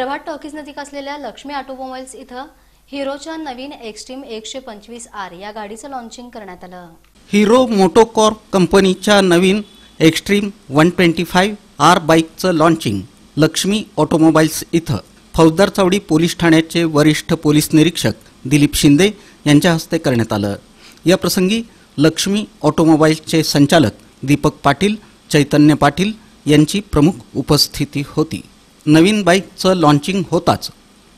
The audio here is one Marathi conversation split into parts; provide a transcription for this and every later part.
प्रभात टॉकीज नजीक असलेल्या लक्ष्मी ऑटोमोबाईल्स इथं हिरोच्या नवीन एक्स्ट्रीम 125R या गाडीचं लॉन्चिंग करण्यात आलं। हिरो मोटोकॉर्प कंपनीच्या नवीन एक्स्ट्रीम 125R बाईकचं लॉन्चिंग लक्ष्मी ऑटोमोबाईल्स इथं फौजदार चौडी पोलीस ठाण्याचे वरिष्ठ पोलीस निरीक्षक दिलीप शिंदे यांच्या हस्ते करण्यात आलं। या प्रसंगी लक्ष्मी ऑटोमोबाईल्सचे संचालक दीपक पाटील, चैतन्य पाटील यांची प्रमुख उपस्थिती होती। नवीन बाईकचं लॉन्चिंग होताच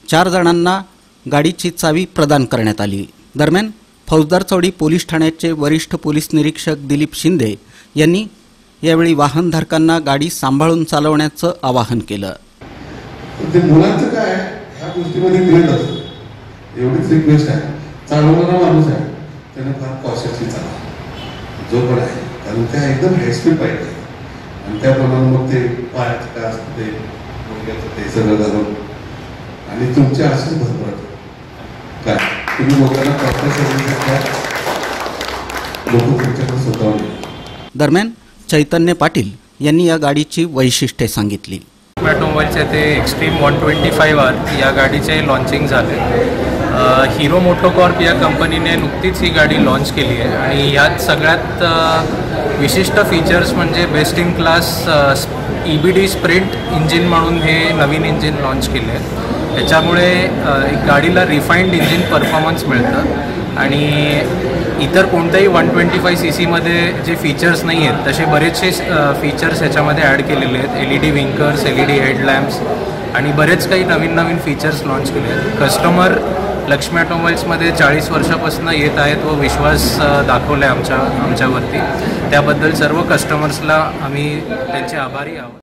4 जणांना गाडीची चावी प्रदान करण्यात आली। दरम्यान फौजदार चौडी पोलीस ठाण्याचे वरिष्ठ पोलीस निरीक्षक दिलीप शिंदे यांनी यावेळी वाहनधारकांना गाडी सांभाळून चालवण्याचं आवाहन केलं। ते मुलांचं काय ह्या गोष्टीमध्ये मिळत असतं, एवढीच रिक्वेस्ट आहे। चालवणारा माणूस आहे त्याने फार कॉशियसली चालवा जो पण आहे, कारण त्या एकदम हायस्पीड पाहिजे आणि त्याप्रमाणे मग ते पायाचं काय असतं ते मुलग्याचं ते सगळं घालून आणि तुमच्या असंच भरभराट काय तुम्ही लोकांना प्रॉपर सर्व्हिस लोक तुमच्याकडे स्वतःहून। दरम्यान चैतन्य पाटील यांनी या गाडीची वैशिष्ट्ये सांगितली। ऑटोमोबाईलचे ते एक्स्ट्रीम 125R या गाडीचे लॉन्चिंग झाले। हिरो मोटोकॉर्प या कंपनीने नुकतीच ही गाडी लॉन्च केली आहे आणि यात सगळ्यात विशिष्ट फीचर्स म्हणजे best in class EBD sprint engine म्हणून हे नवीन इंजिन लॉन्च केले आहे। त्याच्यामुळे एक गाडीला रिफाईंड इंजिन परफॉर्मन्स मिळतं आणि इतर कोणत्याही 125cc मध्ये जे फीचर्स नाही आहेत तसे बरेचसे फीचर्स याच्यामध्ये ॲड केलेले आहेत। LED विंकर्स, LED हेडलॅम्प्स आणि बरेच काही नवीन फीचर्स लॉन्च केले आहेत। कस्टमर लक्ष्मी ऑटोमोबाईल्समध्ये 40 वर्षापासून येत आहेत व विश्वास दाखवला आहे आमच्यावरती। त्याबद्दल सर्व कस्टमर्सला आम्ही त्यांचे आभारी आहोत।